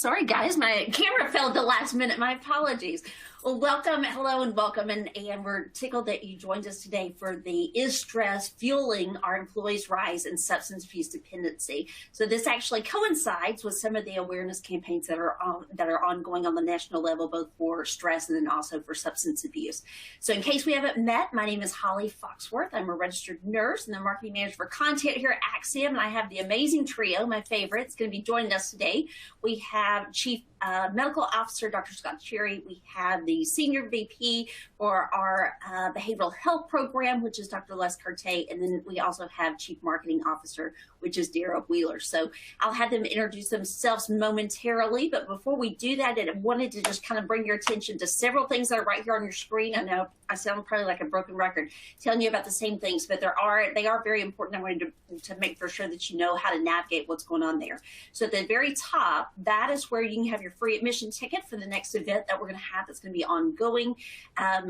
Sorry, guys, my camera fell at the last minute. My apologies. Well, welcome, hello, and welcome. And we're tickled that you joined us today for the Is Stress Fueling Our Employees' Rise in Substance Abuse Dependency? So this actually coincides with some of the awareness campaigns that are ongoing on the national level, both for stress and then also for substance abuse. So in case we haven't met, my name is Holly Foxworth. I'm a registered nurse and the marketing manager for content here at Axiom. And I have the amazing trio, my favorites, going to be joining us today. We have Chief Medical Officer, Dr. Scott Cherry. We have the Senior VP for our Behavioral Health Program, which is Dr. Les Kertay. And then we also have Chief Marketing Officer, which is Dara Wheeler. So I'll have them introduce themselves momentarily. But before we do that, I wanted to just kind of bring your attention to several things that are right here on your screen. I know I sound probably like a broken record telling you about the same things, but they are very important. I wanted to make for sure that you know how to navigate what's going on there. So at the very top, that is where you can have your free admission ticket for the next event that we're going to have that's going to be ongoing.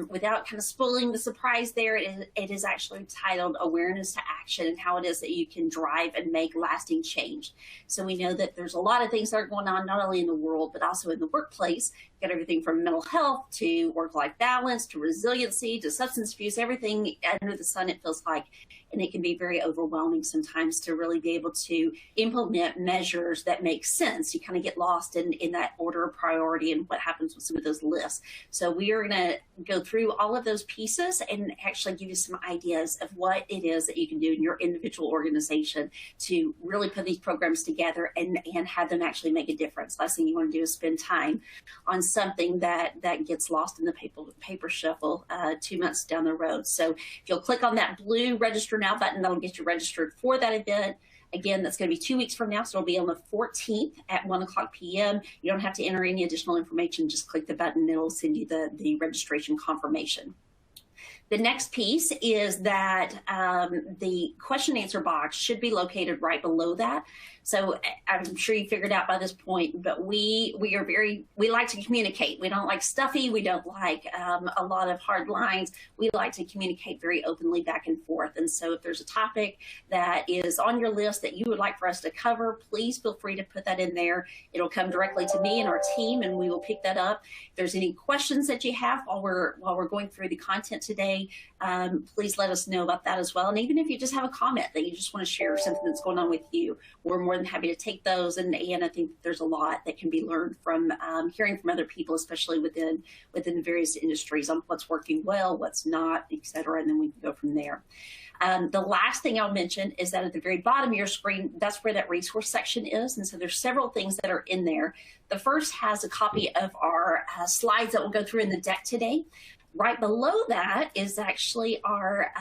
Without kind of spoiling the surprise there, it is actually titled Awareness to Action and how it is that you can drive and make lasting change. So we know that there's a lot of things that are going on, not only in the world, but also in the workplace. You've got everything from mental health to work-life balance to resiliency to substance abuse, everything under the sun, it feels like. And it can be very overwhelming sometimes to really be able to implement measures that make sense. You kind of get lost in that order of priority and what happens with some of those lists. So we are going to go through all of those pieces and actually give you some ideas of what it is that you can do in your individual organization to really put these programs together and have them actually make a difference. Last thing you want to do is spend time on something that gets lost in the paper shuffle 2 months down the road. So if you'll click on that blue register now button, that'll get you registered for that event. Again, that's going to be 2 weeks from now, so it'll be on the 14th at 1:00 p.m. You don't have to enter any additional information. Just click the button, and it'll send you the registration confirmation. The next piece is that the question and answer box should be located right below that. So I'm sure you figured out by this point, but we like to communicate. We don't like stuffy. We don't like a lot of hard lines. We like to communicate very openly back and forth. And so if there's a topic that is on your list that you would like for us to cover, please feel free to put that in there. It'll come directly to me and our team, and we will pick that up. If there's any questions that you have while we're going through the content today, please let us know about that as well. And even if you just have a comment that you just want to share something that's going on with you, we're more than happy to take those. And I think there's a lot that can be learned from hearing from other people, especially within various industries, on what's working well, what's not, et cetera. And then we can go from there. The last thing I'll mention is that at the very bottom of your screen, that's where that resource section is. And so there's several things that are in there. The first has a copy of our slides that we'll go through in the deck today. Right below that is actually our,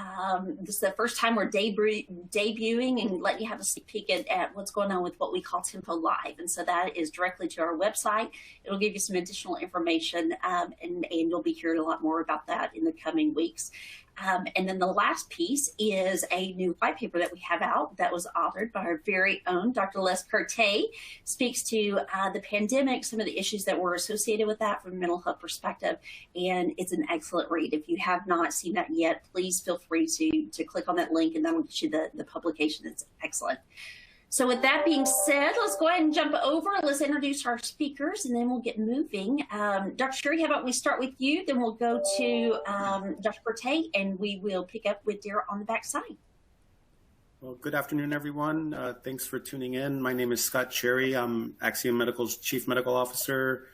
this is the first time we're debuting and letting you have a sneak peek at what's going on with what we call Tempo Live. And so that is directly to our website. It'll give you some additional information, and you'll be hearing a lot more about that in the coming weeks. And then the last piece is a new white paper that we have out that was authored by our very own Dr. Les Kertay. Speaks to the pandemic, some of the issues that were associated with that from a mental health perspective. And it's an excellent read. If you have not seen that yet, please feel free to click on that link, and that'll get you the publication. It's excellent. So with that being said, let's go ahead and jump over. Let's introduce our speakers, and then we'll get moving. Dr. Cherry, how about we start with you? Then we'll go to Dr. Kertay, and we will pick up with Dara on the back side. Well, good afternoon, everyone. Thanks for tuning in. My name is Scott Cherry. I'm Axiom Medical's Chief Medical Officer.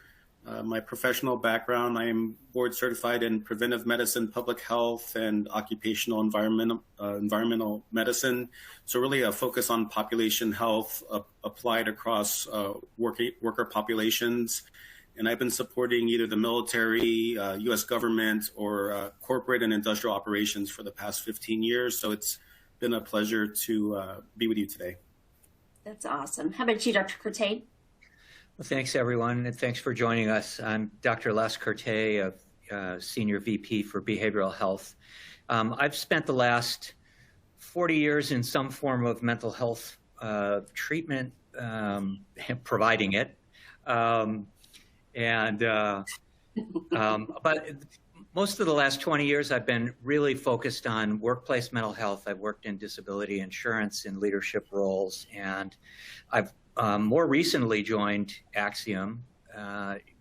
My professional background, I am board certified in preventive medicine, public health, and occupational environmental medicine. So really a focus on population health applied across worker populations. And I've been supporting either the military, U.S. government, or corporate and industrial operations for the past 15 years. So it's been a pleasure to be with you today. That's awesome. How about you, Dr. Kertay? Well, thanks, everyone, and thanks for joining us. I'm Dr. Les Kertay, Senior VP for Behavioral Health. I've spent the last 40 years in some form of mental health treatment, providing it. But most of the last 20 years, I've been really focused on workplace mental health. I've worked in disability insurance in leadership roles, and I've more recently joined Axiom,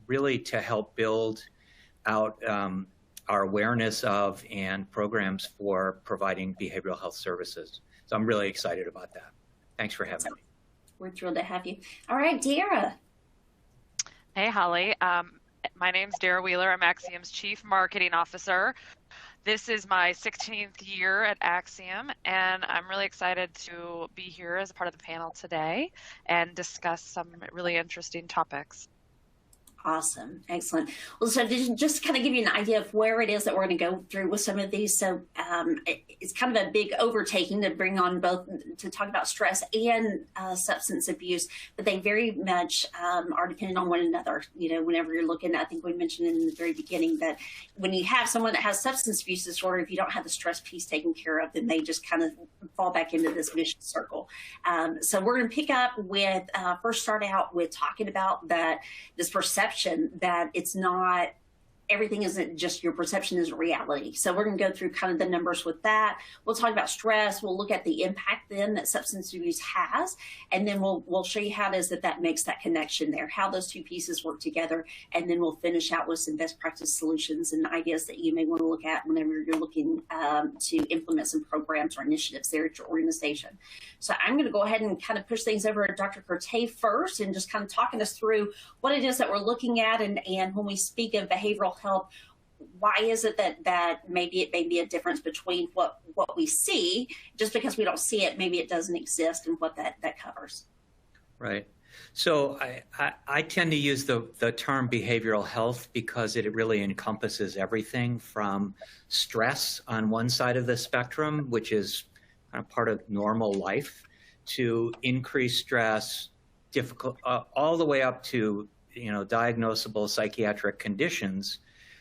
really to help build out our awareness of and programs for providing behavioral health services. So I'm really excited about that. Thanks for having me. We're thrilled to have you. All right, Dara. Hey, Holly. My name's Dara Wheeler. I'm Axiom's Chief Marketing Officer. This is my 16th year at Axiom, and I'm really excited to be here as a part of the panel today and discuss some really interesting topics. Awesome. Excellent. Well, so just kind of give you an idea of where it is that we're going to go through with some of these. So it's kind of a big overtaking to bring on both to talk about stress and substance abuse, but they very much are dependent on one another. You know, whenever you're looking, I think we mentioned in the very beginning that when you have someone that has substance abuse disorder, if you don't have the stress piece taken care of, then they just kind of fall back into this vicious circle. So we're going to pick up with, first start out with talking about this perception that it's not, everything isn't just your perception is reality. So we're going to go through kind of the numbers with that. We'll talk about stress. We'll look at the impact then that substance abuse has, and then we'll show you how it is that makes that connection there, how those two pieces work together, and then we'll finish out with some best practice solutions and ideas that you may want to look at whenever you're looking to implement some programs or initiatives there at your organization. So I'm going to go ahead and kind of push things over to Dr. Kertay first and just kind of talking us through what it is that we're looking at, and when we speak of behavioral health, why is it that maybe it may be a difference between what we see, just because we don't see it, maybe it doesn't exist, and what that covers? Right. So I tend to use the term behavioral health because it really encompasses everything from stress on one side of the spectrum, which is kind of part of normal life, to increased stress, difficult, all the way up to diagnosable psychiatric conditions,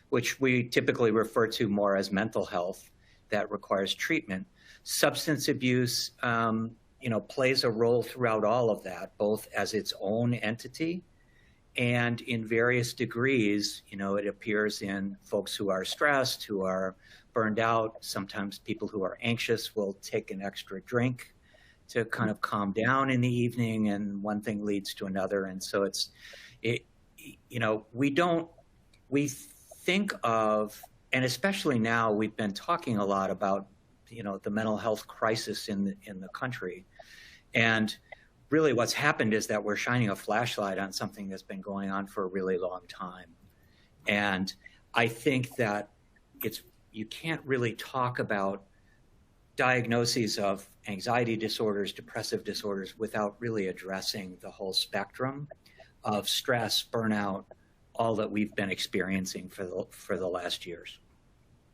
which we typically refer to more as mental health that requires treatment. Substance abuse, plays a role throughout all of that, both as its own entity and in various degrees. It appears in folks who are stressed, who are burned out. Sometimes people who are anxious will take an extra drink to kind of calm down in the evening, and one thing leads to another. And so we think of, and especially now we've been talking a lot about, the mental health crisis in the country. And really what's happened is that we're shining a flashlight on something that's been going on for a really long time. And I think that you can't really talk about diagnoses of anxiety disorders, depressive disorders, without really addressing the whole spectrum of stress, burnout, all that we've been experiencing for the last years.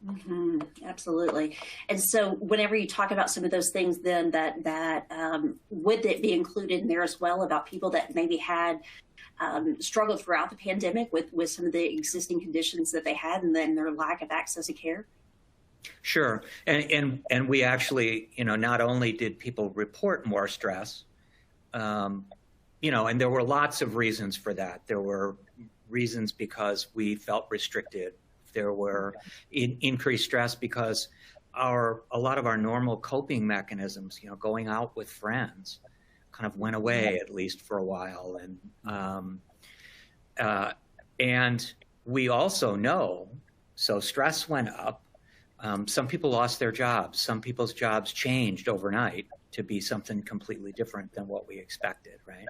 Mm-hmm. Absolutely. And so whenever you talk about some of those things, then that would it be included in there as well, about people that maybe had struggled throughout the pandemic with some of the existing conditions that they had, and then their lack of access to care? Sure. And we actually, not only did people report more stress, and there were lots of reasons for that. There were reasons because we felt restricted. There were increased stress because a lot of our normal coping mechanisms, going out with friends, kind of went away, at least for a while. And we also know, so stress went up. Some people lost their jobs. Some people's jobs changed overnight to be something completely different than what we expected, right?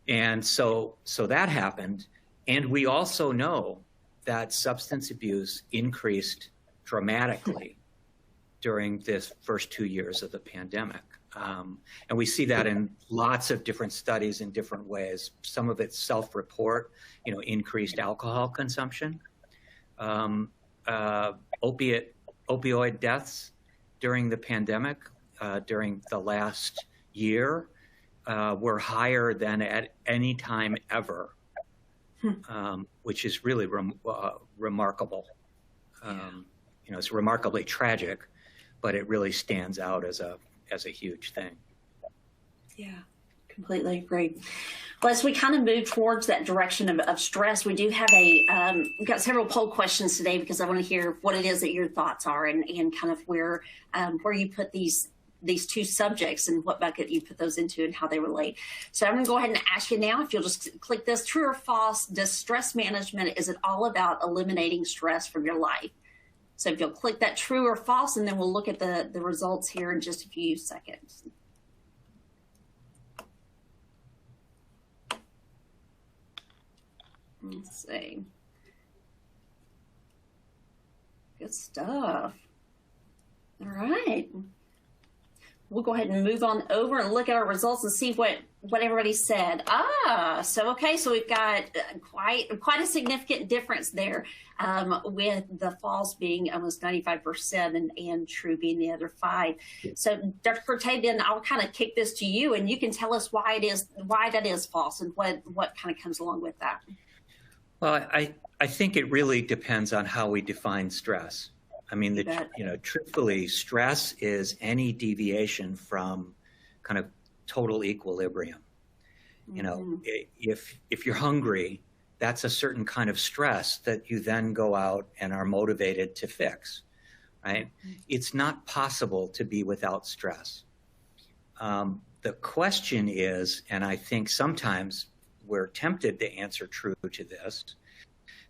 And so that happened. And we also know that substance abuse increased dramatically during this first 2 years of the pandemic. And we see that in lots of different studies in different ways. Some of it's self-report, increased alcohol consumption, opioid deaths during the pandemic, during the last year, were higher than at any time ever, which is really remarkable. It's remarkably tragic, but it really stands out as a huge thing. Yeah, completely agree. Well, as we kind of move towards that direction of stress, we do have we've got several poll questions today, because I want to hear what it is that your thoughts are, and kind of where you put these these two subjects and what bucket you put those into and how they relate. So I'm going to go ahead and ask you now, if you'll just click this, true or false, does stress management, is it all about eliminating stress from your life? So if you'll click that true or false, and then we'll look at the results here in just a few seconds. Let's see. Good stuff. All right. We'll go ahead and move on over and look at our results and see what everybody said. So we've got quite a significant difference there, with the false being almost 95% and true being the other 5%. So Dr. Kertay, then I'll kind of kick this to you, and you can tell us why that is false and what kind of comes along with that. Well, I think it really depends on how we define stress. I mean, truthfully, stress is any deviation from kind of total equilibrium. You know, if you're hungry, that's a certain kind of stress that you then go out and are motivated to fix, right? It's not possible to be without stress. The question is, and I think sometimes we're tempted to answer true to this,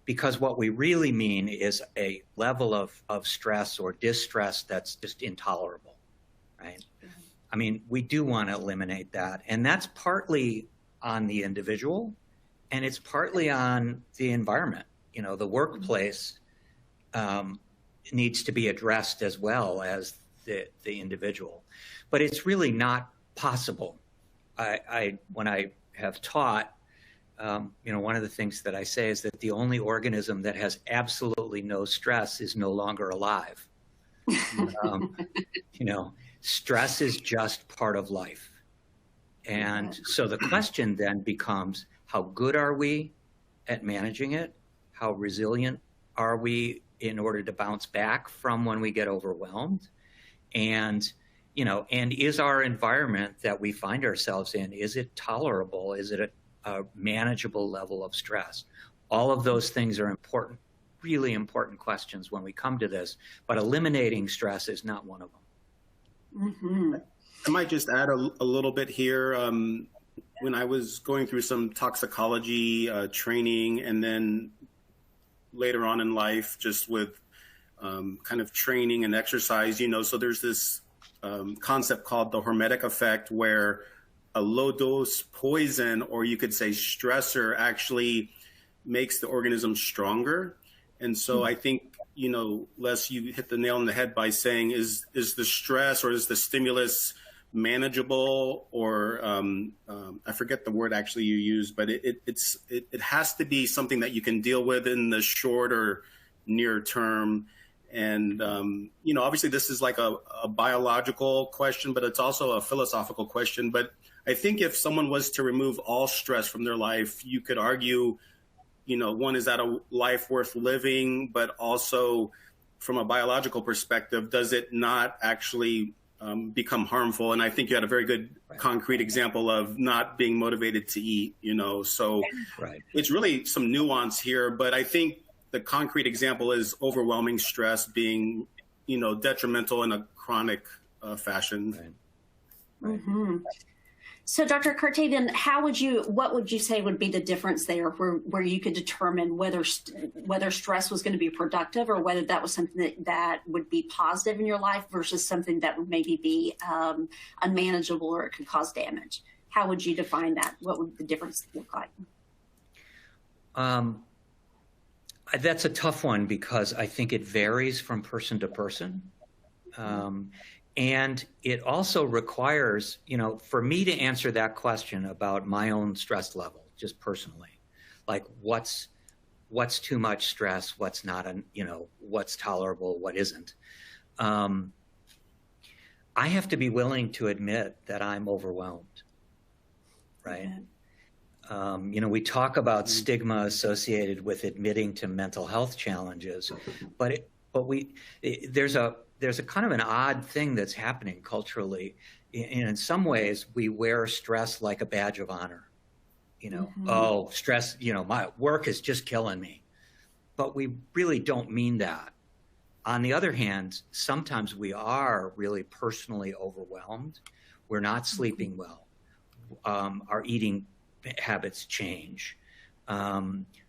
because what we really mean is a level of stress or distress that's just intolerable, right? I mean, we do want to eliminate that. And that's partly on the individual, and it's partly on the environment. You know, the workplace needs to be addressed as well as the individual. But it's really not possible. When I have taught, one of the things that I say is that the only organism that has absolutely no stress is no longer alive. Stress is just part of life. And so the question then becomes, how good are we at managing it? How resilient are we in order to bounce back from when we get overwhelmed? And is our environment that we find ourselves in, is it tolerable? Is it a manageable level of stress? All of those things are important, really important questions when we come to this, but eliminating stress is not one of them. Mm-hmm. I might just add a little bit here. When I was going through some toxicology training, and then later on in life, just with kind of training and exercise, so there's this concept called the hormetic effect, where a low dose poison, or you could say stressor, actually makes the organism stronger. And so I think, Les, you hit the nail on the head by saying, is the stress or is the stimulus manageable, or I forget the word actually you used, but it has to be something that you can deal with in the short or near term. And, obviously this is like a biological question, but it's also a philosophical question. But I think if someone was to remove all stress from their life, you could argue, one, is that a life worth living? But also from a biological perspective, does it not actually become harmful? And I think you had a very good concrete example of not being motivated to eat, so It's really some nuance here. But I think the concrete example is overwhelming stress being, detrimental in a chronic fashion. Right. Mm-hmm. So, Dr. Kertay, then what would you say would be the difference there, where you could determine whether stress was going to be productive, or whether that was something that would be positive in your life versus something that would maybe be unmanageable or it could cause damage? How would you define that? What would the difference look like? That's a tough one, because I think it varies from person to person. And it also requires, for me to answer that question about my own stress level, just personally, like what's too much stress, what's not, what's tolerable, what isn't. I have to be willing to admit that I'm overwhelmed, right? Okay. We talk about stigma associated with admitting to mental health challenges, but there's a kind of an odd thing that's happening culturally. In some ways, we wear stress like a badge of honor. Oh, stress, my work is just killing me. But we really don't mean that. On the other hand, sometimes we are really personally overwhelmed. We're not sleeping well. Our eating habits change.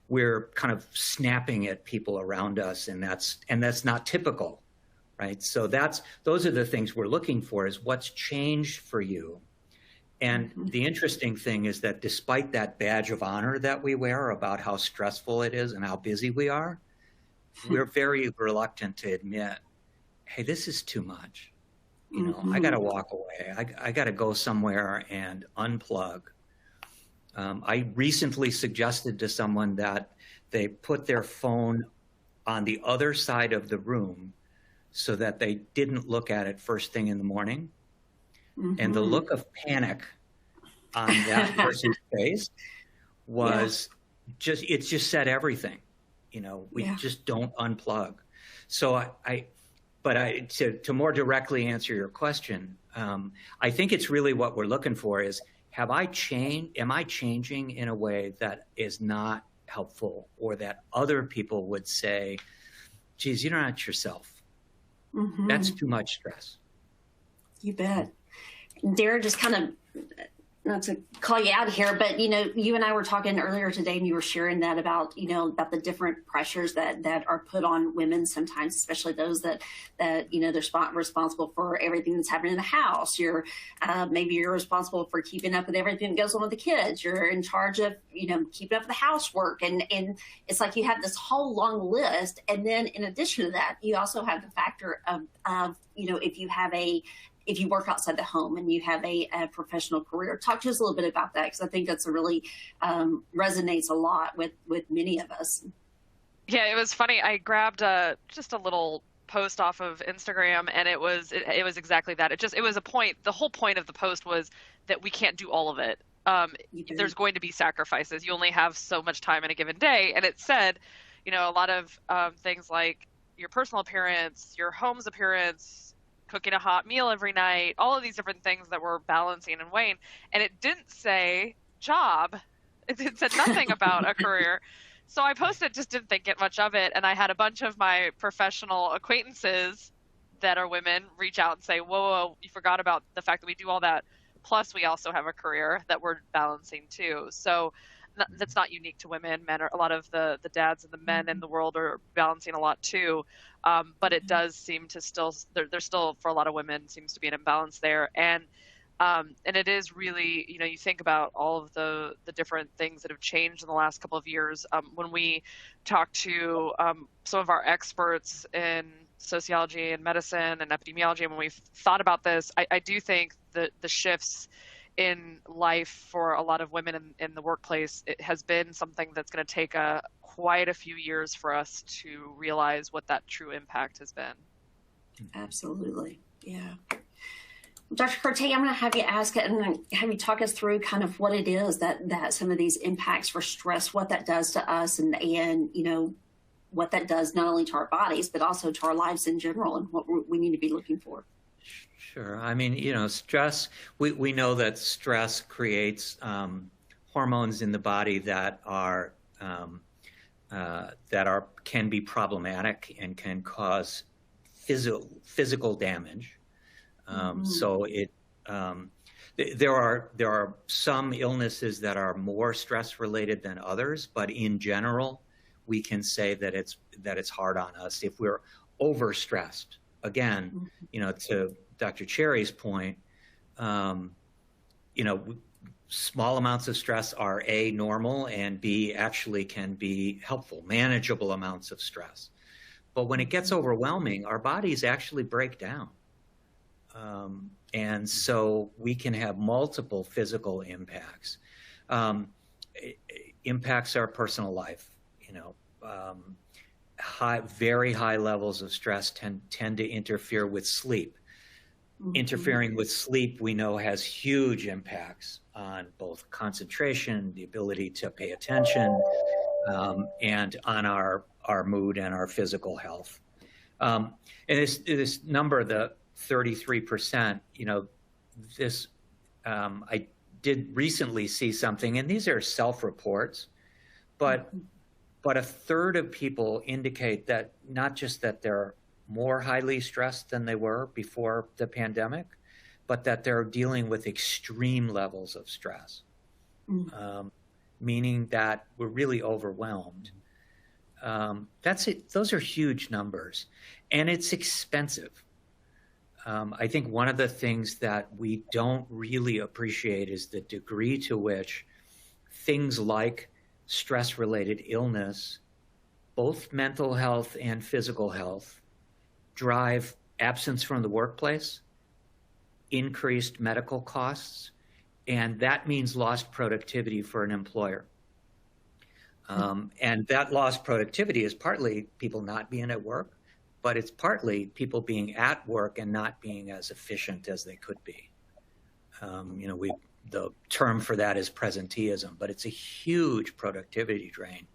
We're kind of snapping at people around us, and that's not typical, right? So those are the things we're looking for, is what's changed for you. And the interesting thing is that despite that badge of honor that we wear about how stressful it is and how busy we are, we're very reluctant to admit, hey, this is too much. You know, I got to walk away. I got to go somewhere and unplug. I recently suggested to someone that they put their phone on the other side of the room so that they didn't look at it first thing in the morning. And the look of panic on that person's face was it just said everything. You know, we just don't unplug. So to more directly answer your question, I think it's really what we're looking for is, am I changing in a way that is not helpful, or that other people would say, geez, you're not yourself. That's too much stress. You bet. Dara, just kind of, not to call you out here, but, you know, you and I were talking earlier today, and you were sharing that about, you know, about the different pressures that are put on women sometimes, especially those that you know, they're responsible for everything that's happening in the house. Maybe you're responsible for keeping up with everything that goes on with the kids. You're in charge of, you know, keeping up with the housework. And it's like you have this whole long list. And then in addition to that, you also have the factor of you know, if you work outside the home and you have a professional career. Talk to us a little bit about that, because I think that's a really resonates a lot with many of us. Yeah, it was funny. I grabbed just a little post off of Instagram, and it was exactly that. It was a point. The whole point of the post was that we can't do all of it. There's going to be sacrifices. You only have so much time in a given day. And it said, you know, a lot of things like your personal appearance, your home's appearance, cooking a hot meal every night, all of these different things that we're balancing and weighing. And it didn't say job. It said nothing about a career. So I posted, just didn't think much of it. And I had a bunch of my professional acquaintances that are women reach out and say, whoa, you forgot about the fact that we do all that. Plus we also have a career that we're balancing too. So that's not unique to women. Men are, a lot of the dads and the men in the world are balancing a lot too. But it does seem to still, there's still, for a lot of women, seems to be an imbalance there. And it is really, you know, you think about all of the different things that have changed in the last couple of years. When we talk to some of our experts in sociology and medicine and epidemiology, and when we've thought about this, I do think that the shifts in life for a lot of women in the workplace, it has been something that's going to take quite a few years for us to realize what that true impact has been. Absolutely. Yeah. Dr. Kertay, I'm going to have you ask it and have you talk us through kind of what it is that some of these impacts for stress, what that does to us, and you know, what that does not only to our bodies, but also to our lives in general, and what we need to be looking for. Sure. I mean, you know, stress, we know that stress creates hormones in the body that can be problematic and can cause physical damage. So there are some illnesses that are more stress related than others, but in general, we can say that it's hard on us if we're overstressed. Again, you know, to Dr. Cherry's point, you know, small amounts of stress are A, normal, and B, actually can be helpful, manageable amounts of stress. But when it gets overwhelming, our bodies actually break down. And so we can have multiple physical impacts. Impacts our personal life, you know, very high levels of stress tend to interfere with sleep. Interfering with sleep, we know, has huge impacts on both concentration, the ability to pay attention, and on our mood and our physical health. And this number, the 33%, you know, this, I did recently see something, and these are self-reports, but a third of people indicate that not just that they're more highly stressed than they were before the pandemic, but that they're dealing with extreme levels of stress, meaning that we're really overwhelmed. That's it. Those are huge numbers, and it's expensive. I think one of the things that we don't really appreciate is the degree to which things like stress-related illness, both mental health and physical health, drive absence from the workplace, increased medical costs, and that means lost productivity for an employer. And that lost productivity is partly people not being at work, but it's partly people being at work and not being as efficient as they could be. The term for that is presenteeism, but it's a huge productivity drain.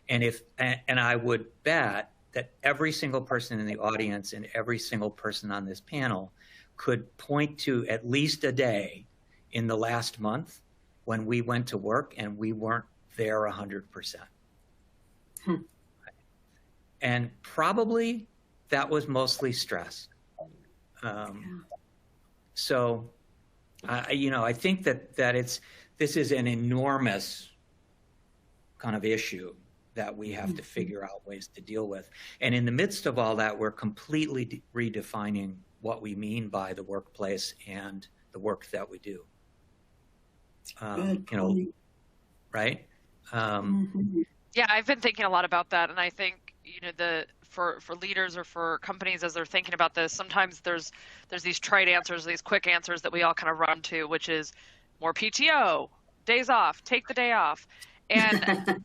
And I would bet that every single person in the audience and every single person on this panel could point to at least a day in the last month when we went to work and we weren't there 100%. And probably that was mostly stress. So, I think that this is an enormous kind of issue that we have to figure out ways to deal with. And in the midst of all that, we're completely redefining what we mean by the workplace and the work that we do. Right? Yeah, I've been thinking a lot about that, and I think for leaders or for companies as they're thinking about this, sometimes there's these trite answers, these quick answers that we all kind of run to, which is more PTO, days off, take the day off, and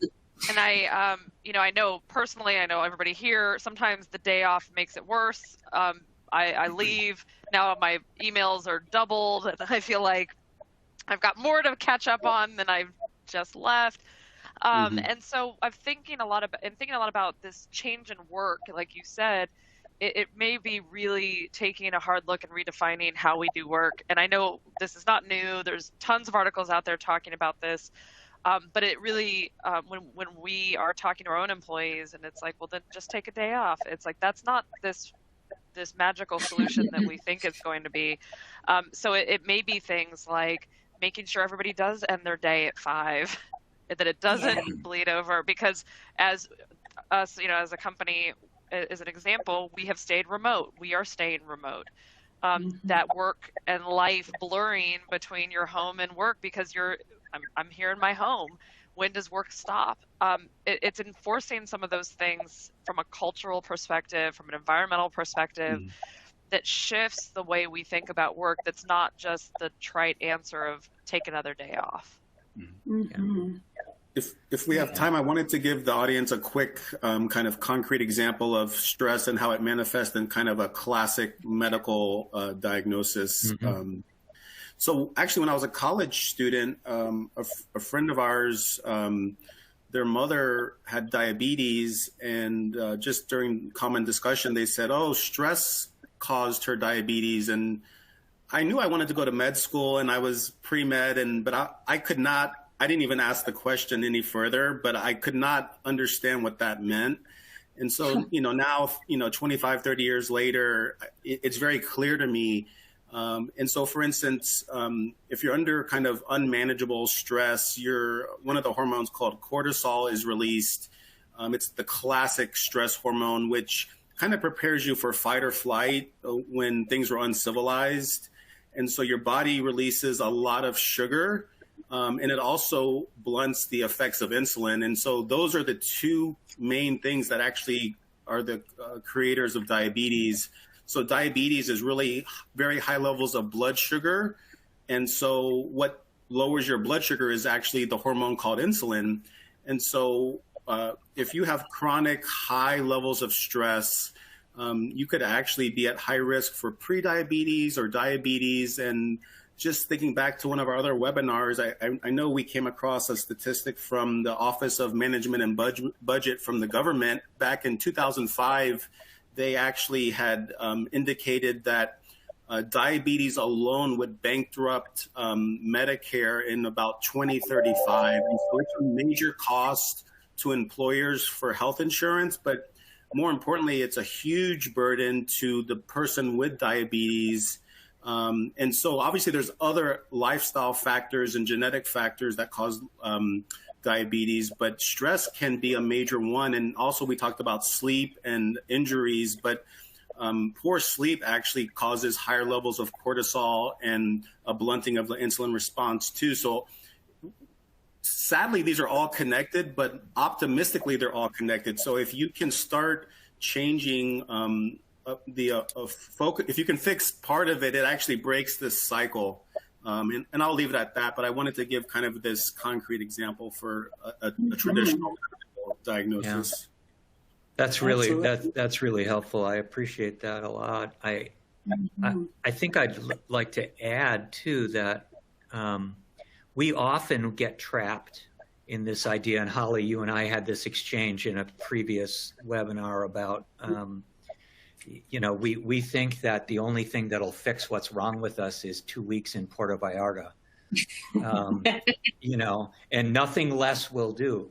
and I know personally, I know everybody here, sometimes the day off makes it worse. I leave now, my emails are doubled, and I feel like I've got more to catch up on than I've just left. And so I'm thinking a lot about this change in work. Like you said, it may be really taking a hard look and redefining how we do work. And I know this is not new. There's tons of articles out there talking about this. But it really, when we are talking to our own employees and it's like, well, then just take a day off. It's like, that's not this magical solution that we think it's going to be. So it may be things like making sure everybody does end their day at 5, that it doesn't bleed over, because as us, as a company, as an example, we have stayed remote. We are staying remote. That work and life blurring between your home and work, because I'm here in my home. When does work stop? It's enforcing some of those things from a cultural perspective, from an environmental perspective, that shifts the way we think about work. That's not just the trite answer of take another day off. If we have time, I wanted to give the audience a quick kind of concrete example of stress and how it manifests in kind of a classic medical diagnosis. So actually, when I was a college student, a friend of ours, their mother had diabetes, and just during common discussion, they said, oh, stress caused her diabetes. And I knew I wanted to go to med school, and I was pre-med, but I could not, I didn't even ask the question any further, but I could not understand what that meant. And so, now, 25, 30 years later, it's very clear to me. And so, for instance, if you're under kind of unmanageable stress, one of the hormones called cortisol is released. It's the classic stress hormone, which kind of prepares you for fight or flight when things are uncivilized. And so your body releases a lot of sugar, and it also blunts the effects of insulin. And so those are the two main things that actually are the creators of diabetes. So diabetes is really very high levels of blood sugar. And so what lowers your blood sugar is actually the hormone called insulin. And so if you have chronic high levels of stress, you could actually be at high risk for prediabetes or diabetes. And just thinking back to one of our other webinars, I know we came across a statistic from the Office of Management and Budget from the government back in 2005. They actually had indicated that diabetes alone would bankrupt Medicare in about 2035. And so it's a major cost to employers for health insurance. But more importantly, it's a huge burden to the person with diabetes. And so obviously there's other lifestyle factors and genetic factors that cause diabetes, but stress can be a major one. And also we talked about sleep and injuries, but poor sleep actually causes higher levels of cortisol and a blunting of the insulin response too. So sadly, these are all connected, but optimistically, they're all connected. So if you can start changing focus, if you can fix part of it, it actually breaks this cycle. And I'll leave it at that. But I wanted to give kind of this concrete example for a traditional diagnosis. Yeah. That's really helpful. I appreciate that a lot. I think I'd like to add too that we often get trapped in this idea, and Holly, you and I had this exchange in a previous webinar about, we think that the only thing that'll fix what's wrong with us is 2 weeks in Puerto Vallarta, and nothing less will do.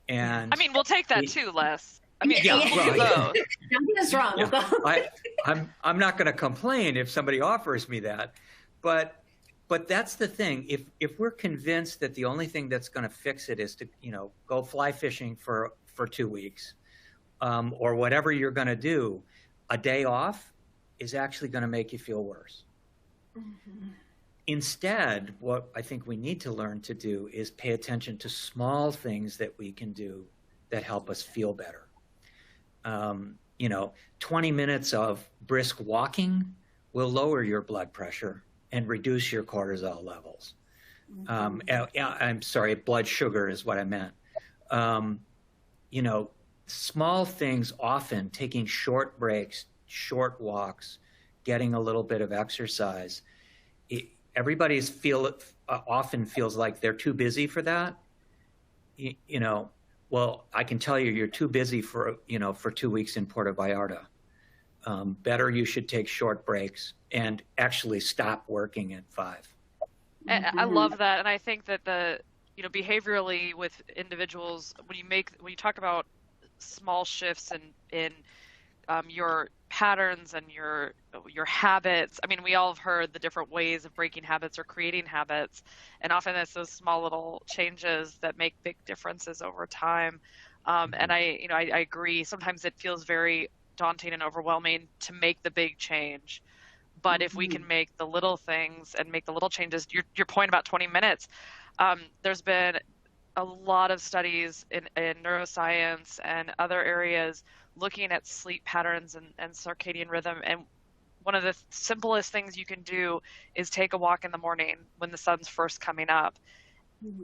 And I mean, we'll take that too, Les. I mean, nothing is wrong. Yeah. I'm not going to complain if somebody offers me that, but that's the thing. If we're convinced that the only thing that's going to fix it is to go fly fishing for 2 weeks, or whatever you're going to do, a day off is actually going to make you feel worse. Mm-hmm. Instead, what I think we need to learn to do is pay attention to small things that we can do that help us feel better. 20 minutes of brisk walking will lower your blood pressure and reduce your cortisol levels. I'm sorry, blood sugar is what I meant. Small things, often taking short breaks, short walks, getting a little bit of exercise. Everybody often feels like they're too busy for that. Well, I can tell you, you're too busy for 2 weeks in Puerto Vallarta. Better you should take short breaks and actually stop working at 5. And I love that, and I think that behaviorally with individuals, when you talk about small shifts in your patterns and your habits. I mean, we all have heard the different ways of breaking habits or creating habits, and often it's those small little changes that make big differences over time. And I agree. Sometimes it feels very daunting and overwhelming to make the big change, but if we can make the little things and make the little changes, your point about 20 minutes, there's been a lot of studies in neuroscience and other areas looking at sleep patterns and circadian rhythm. And one of the simplest things you can do is take a walk in the morning when the sun's first coming up.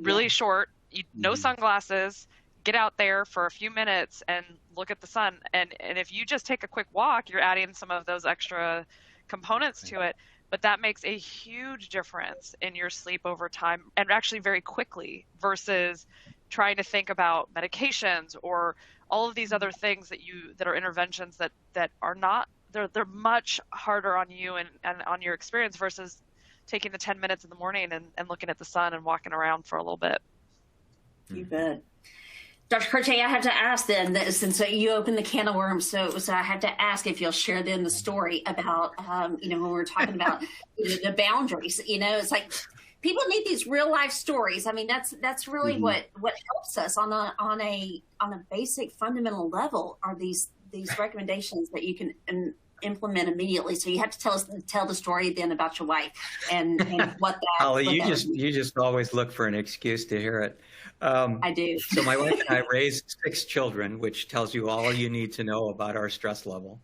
Really short, no sunglasses, get out there for a few minutes and look at the sun. And if you just take a quick walk, you're adding some of those extra components to it. But that makes a huge difference in your sleep over time, and actually very quickly, versus trying to think about medications or all of these other things that are interventions that are not, they're much harder on you and on your experience, versus taking the 10 minutes in the morning and looking at the sun and walking around for a little bit. You bet. Dr. Kertay, I had to ask then, since you opened the can of worms, so I had to ask if you'll share then the story about, when we're talking about the boundaries. It's like people need these real life stories. I mean, that's really what helps us on a basic fundamental level are these recommendations that you can implement immediately. So you have to tell the story then about your wife and what that. Holly, you just always look for an excuse to hear it. I do. So my wife and I raised 6 children, which tells you all you need to know about our stress level.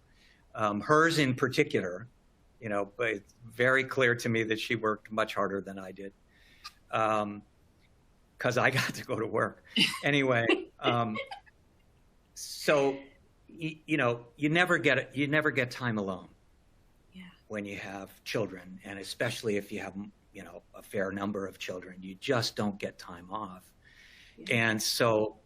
Hers in particular, but it's very clear to me that she worked much harder than I did, because I got to go to work. Anyway, so you never get time alone when you have children, and especially if you have a fair number of children, you just don't get time off. And so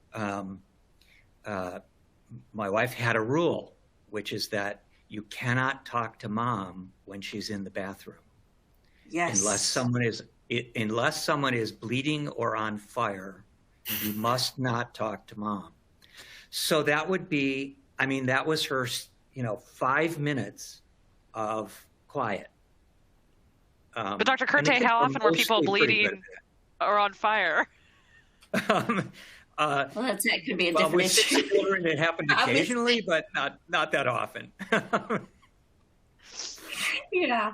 my wife had a rule, which is that you cannot talk to mom when she's in the bathroom. Yes. Unless someone is bleeding or on fire, you must not talk to mom. So that would be I mean, that was her, 5 minutes of quiet. But Dr. Kertay, how often were people bleeding or on fire? Well, that could be a with definition. 6 children, it happened occasionally, but not that often. Yeah.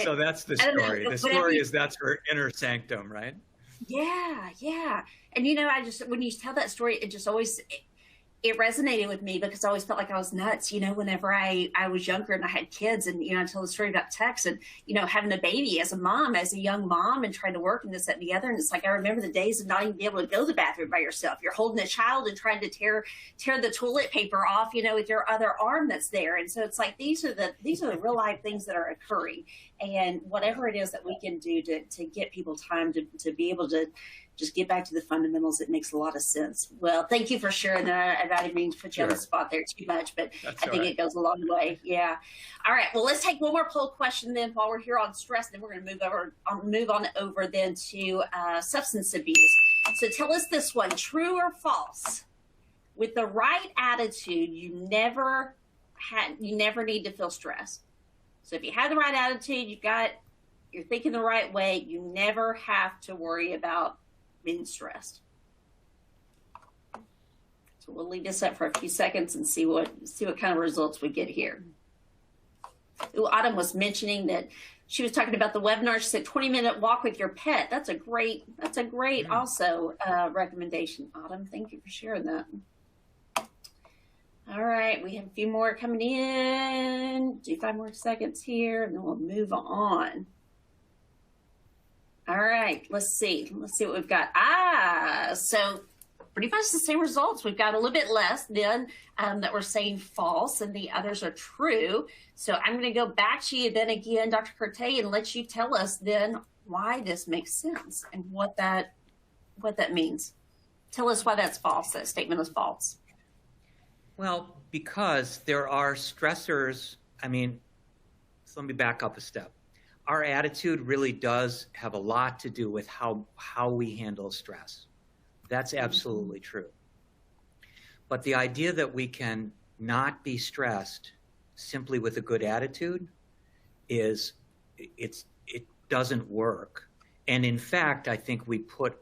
So that's the story. The story is that's her inner sanctum, right? Yeah, yeah. And when you tell that story, it just always it resonated with me because I always felt like I was nuts, whenever I was younger and I had kids, and I tell the story about Tex and having a baby as a young mom and trying to work and this, that, and the other. And it's like I remember the days of not even being able to go to the bathroom by yourself. You're holding a child and trying to tear the toilet paper off, with your other arm that's there. And so it's like these are the real life things that are occurring. And whatever it is that we can do to get people time to be able to just get back to the fundamentals, it makes a lot of sense. Well, thank you for sharing that. I didn't mean to put you on the spot there too much, but I think it goes a long way. Yeah. All right. Well, let's take one more poll question then while we're here on stress, and then we're going to move on over then to substance abuse. So tell us this one, true or false? With the right attitude, you never need to feel stressed. So if you have the right attitude, you're thinking the right way, you never have to worry about being stressed. So we'll leave this up for a few seconds and see what kind of results we get here. Autumn was mentioning that she was talking about the webinar. She said 20-minute walk with your pet. That's a great also recommendation. Autumn, thank you for sharing that. All right, we have a few more coming in. Do 5 more seconds here, and then we'll move on. All right, let's see what we've got. So pretty much the same results. We've got a little bit less than that we're saying false, and the others are true. So I'm going to go back to you then again, Dr. Kertay, and let you tell us then why this makes sense and what that means. Tell us why that's false. That statement is false. Well, because there are stressors. So let me back up a step. Our attitude really does have a lot to do with how we handle stress. That's absolutely true. But the idea that we can not be stressed simply with a good attitude it doesn't work. And in fact, I think we put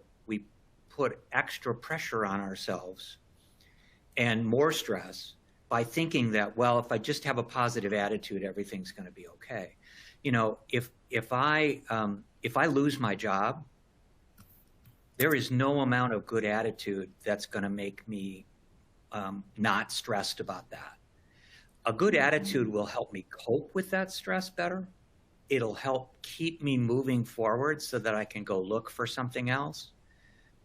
extra pressure on ourselves and more stress by thinking that, well, if I just have a positive attitude, everything's going to be okay. If I lose my job, there is no amount of good attitude that's going to make me not stressed about that. A good attitude will help me cope with that stress better. It'll help keep me moving forward so that I can go look for something else.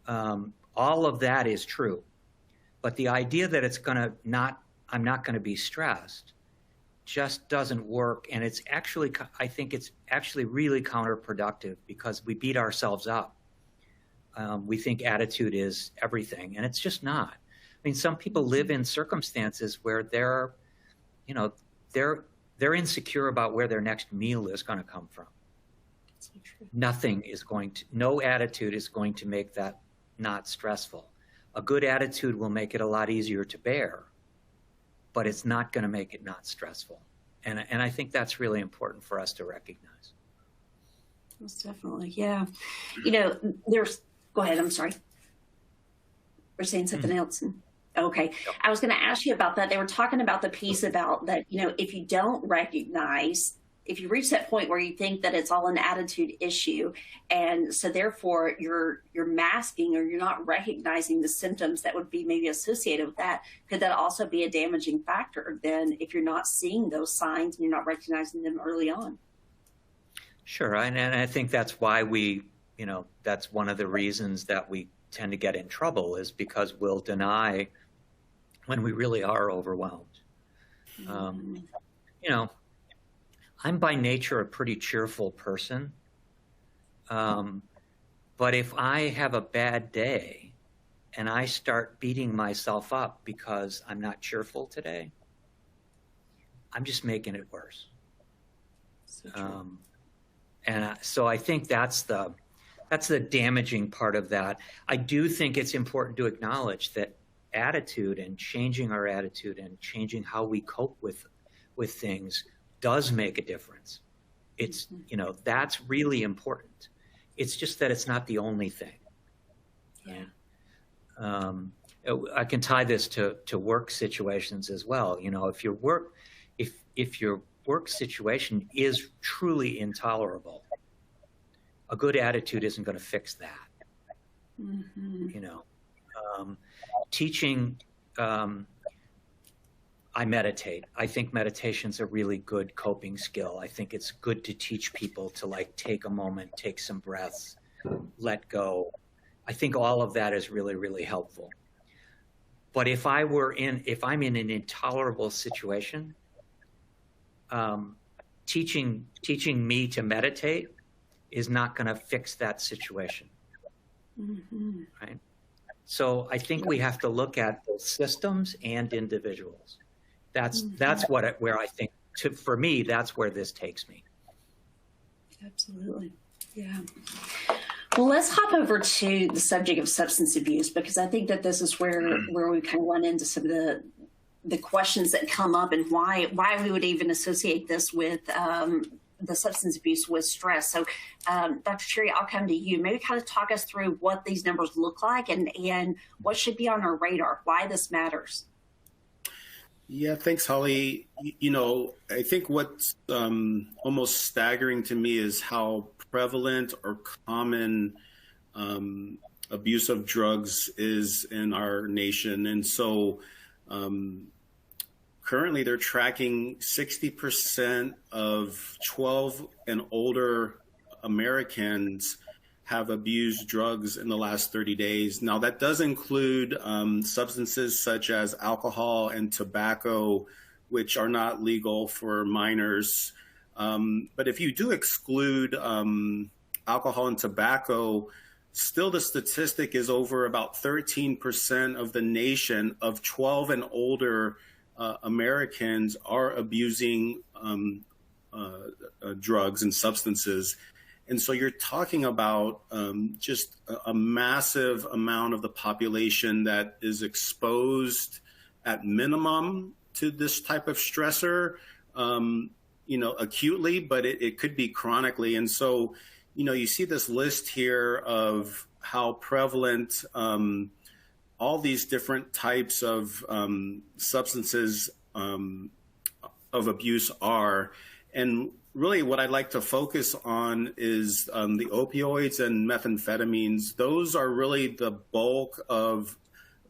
All of that is true. But the idea that I'm not going to be stressed just doesn't work. And I think it's actually really counterproductive because we beat ourselves up. We think attitude is everything, and it's just not. Some people live in circumstances where they're insecure about where their next meal is going to come from. So no attitude is going to make that not stressful. A good attitude will make it a lot easier to bear, but it's not going to make it not stressful. And I think that's really important for us to recognize. Most definitely, yeah. Go ahead, I'm sorry. We're saying something else. Okay. I was going to ask you about that. They were talking about the piece about that, if you don't recognize, if you reach that point where you think that it's all an attitude issue, and so therefore you're masking or you're not recognizing the symptoms that would be maybe associated with that, could that also be a damaging factor then if you're not seeing those signs and you're not recognizing them early on? Sure. And I think that's why that's one of the reasons that we tend to get in trouble, is because we'll deny when we really are overwhelmed. I'm by nature a pretty cheerful person. But if I have a bad day and I start beating myself up because I'm not cheerful today, I'm just making it worse. So I think that's the damaging part of that. I do think it's important to acknowledge that attitude and changing our attitude and changing how we cope with things does make a difference. It's, that's really important. It's just that it's not the only thing. Yeah. I can tie this to work situations as well. If your work situation is truly intolerable, a good attitude isn't going to fix that. Teaching, I meditate. I think meditation's a really good coping skill. I think it's good to teach people to take a moment, take some breaths, let go. I think all of that is really, really helpful. But if I'm in an intolerable situation, teaching me to meditate is not going to fix that situation. Right? So I think we have to look at both systems and individuals. That's where I think, for me, that's where this takes me. Absolutely. Yeah. Well, let's hop over to the subject of substance abuse, because I think that this is where we kind of run into some of the questions that come up and why we would even associate this with the substance abuse with stress. So, Dr. Cherry, I'll come to you. Maybe kind of talk us through what these numbers look like and what should be on our radar, why this matters. Yeah, thanks, Holly. I think what's almost staggering to me is how prevalent or common abuse of drugs is in our nation. And so currently they're tracking 60% of 12 and older Americans have abused drugs in the last 30 days. Now, that does include substances such as alcohol and tobacco, which are not legal for minors. But if you do exclude alcohol and tobacco, still the statistic is over about 13% of the nation of 12 and older Americans are abusing drugs and substances. And so you're talking about just a massive amount of the population that is exposed at minimum to this type of stressor, acutely, but it could be chronically. And so, you see this list here of how prevalent all these different types of substances of abuse are. And really what I'd like to focus on is the opioids and methamphetamines. Those are really the bulk of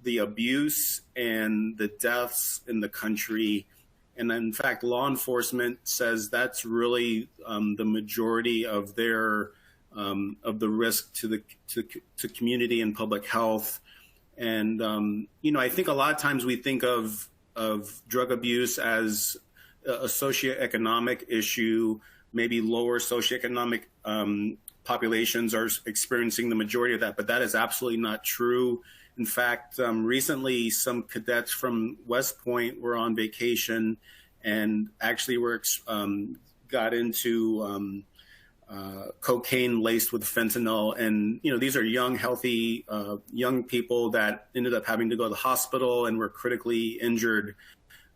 the abuse and the deaths in the country. And in fact, law enforcement says that's really the majority of their of the risk to community and public health. And I think a lot of times we think of drug abuse as a socioeconomic issue. Maybe lower socioeconomic populations are experiencing the majority of that, but that is absolutely not true. In fact, recently some cadets from West Point were on vacation and actually got into cocaine laced with fentanyl. And, these are young, healthy, young people that ended up having to go to the hospital and were critically injured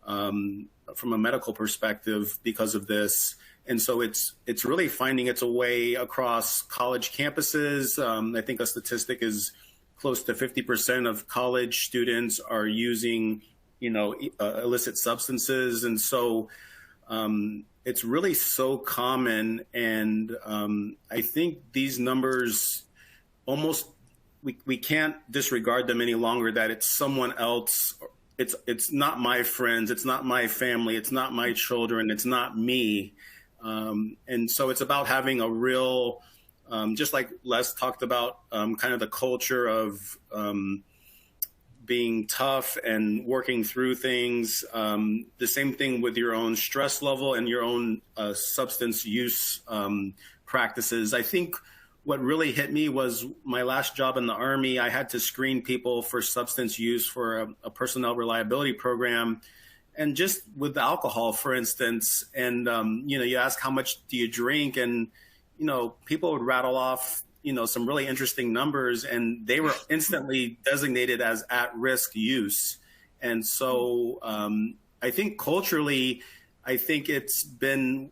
from a medical perspective because of this. And so it's really finding its way across college campuses. I think a statistic is close to 50% of college students are using, illicit substances. And so it's really so common. And I think these numbers almost, we can't disregard them any longer, that it's someone else. It's not my friends. It's not my family. It's not my children. It's not me. And so it's about having a real, just like Les talked about, kind of the culture of being tough and working through things. The same thing with your own stress level and your own substance use practices. I think what really hit me was my last job in the Army. I had to screen people for substance use for a personnel reliability program. And just with alcohol, for instance, and, you ask how much do you drink? And, people would rattle off some really interesting numbers, and they were instantly designated as at-risk use. And so I think culturally, I think it's been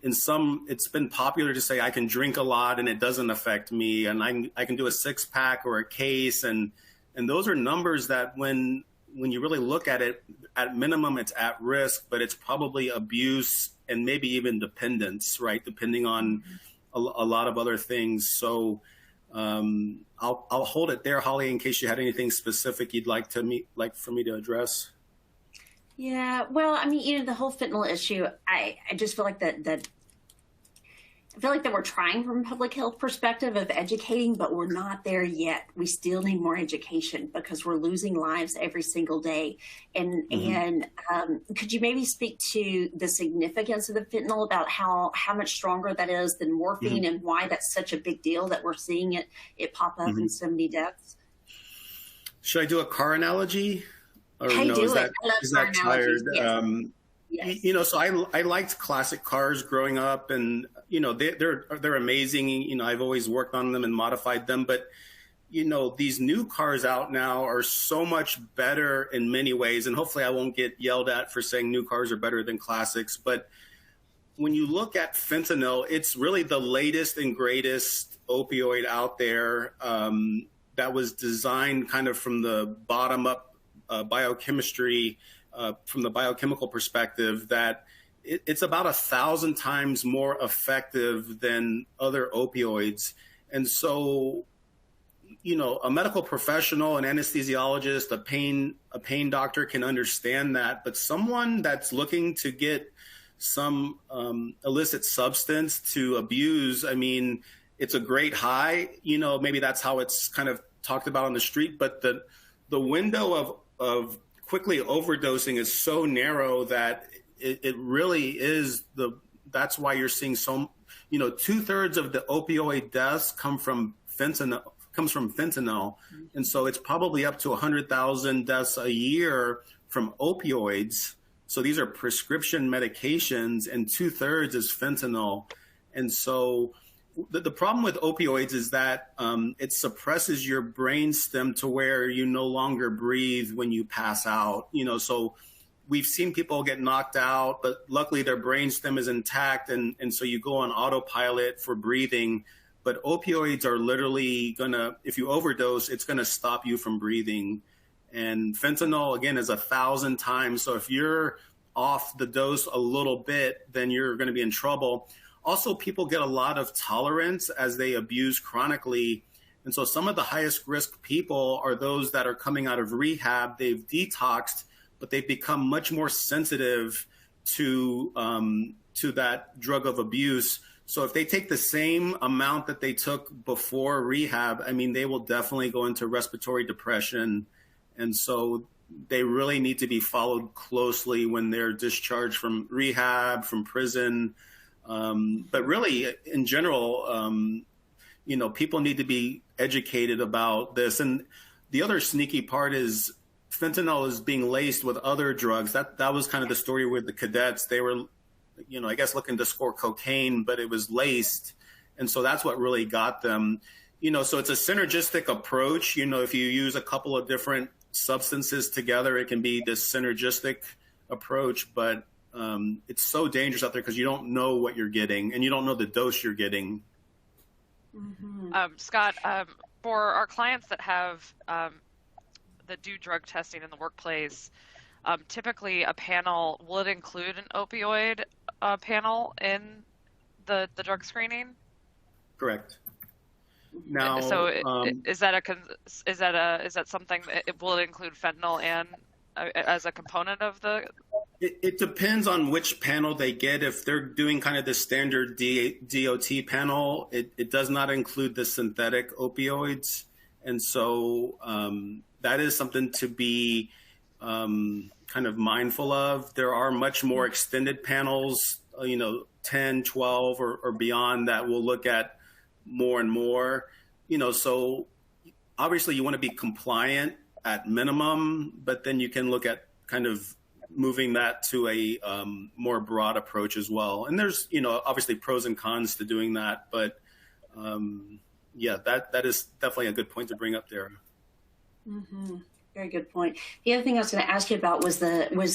it's been popular to say I can drink a lot and it doesn't affect me, and I can do a 6-pack or a case, and those are numbers that when you really look at it, at minimum it's at risk, but it's probably abuse and maybe even dependence, right? Depending on a lot of other things. So I'll hold it there, Holly, in case you had anything specific you'd like for me to address. Yeah, well, I mean, the whole fentanyl issue, I just feel like that we're trying from a public health perspective of educating, but we're not there yet. We still need more education because we're losing lives every single day. And could you maybe speak to the significance of the fentanyl, about how much stronger that is than morphine, and why that's such a big deal that we're seeing it pop up in so many deaths? Should I do a car analogy? Or I no, do is it. that tired? Yes. Yes. So I liked classic cars growing up, and they're amazing. I've always worked on them and modified them, but these new cars out now are so much better in many ways, and hopefully I won't get yelled at for saying new cars are better than classics. But when you look at fentanyl, it's really the latest and greatest opioid out there that was designed kind of from the bottom up biochemistry, from the biochemical perspective, that it's about 1,000 times more effective than other opioids. And so, a medical professional, an anesthesiologist, a pain doctor can understand that, but someone that's looking to get some illicit substance to abuse, I mean, it's a great high, maybe that's how it's kind of talked about on the street, but the window of quickly overdosing is so narrow that it really is that's why you're seeing 2/3 of the opioid deaths comes from fentanyl. And so it's probably up to 100,000 deaths a year from opioids. So these are prescription medications, and 2/3 is fentanyl. And so the problem with opioids is that it suppresses your brainstem to where you no longer breathe when you pass out. So we've seen people get knocked out, but luckily their brainstem is intact, and so you go on autopilot for breathing. But opioids are literally if you overdose, it's gonna stop you from breathing. And fentanyl, again, is 1,000 times. So if you're off the dose a little bit, then you're gonna be in trouble. Also, people get a lot of tolerance as they abuse chronically. And so some of the highest risk people are those that are coming out of rehab. They've detoxed, but they've become much more sensitive to that drug of abuse. So if they take the same amount that they took before rehab, I mean, they will definitely go into respiratory depression. And so they really need to be followed closely when they're discharged from rehab, from prison. But really, in general, people need to be educated about this. And the other sneaky part is fentanyl is being laced with other drugs. That was kind of the story with the cadets. They were, I guess looking to score cocaine, but it was laced. And so that's what really got them. So it's a synergistic approach. If you use a couple of different substances together, it can be this synergistic approach, but it's so dangerous out there because you don't know what you're getting, and you don't know the dose you're getting. Scott, for our clients that do drug testing in the workplace, typically a panel, will it include an opioid panel in the drug screening? Correct. Now, so is that something that will it include fentanyl and as a component of the? It depends on which panel they get. If they're doing kind of the standard DOT panel, it does not include the synthetic opioids. And so that is something to be kind of mindful of. There are much more extended panels, 10, 12 or beyond, that will look at more and more. So obviously you want to be compliant at minimum, but then you can look at kind of moving that to a more broad approach as well. And there's, obviously pros and cons to doing that, but Yeah, that is definitely a good point to bring up there. Mm-hmm. Very good point. The other thing I was going to ask you about was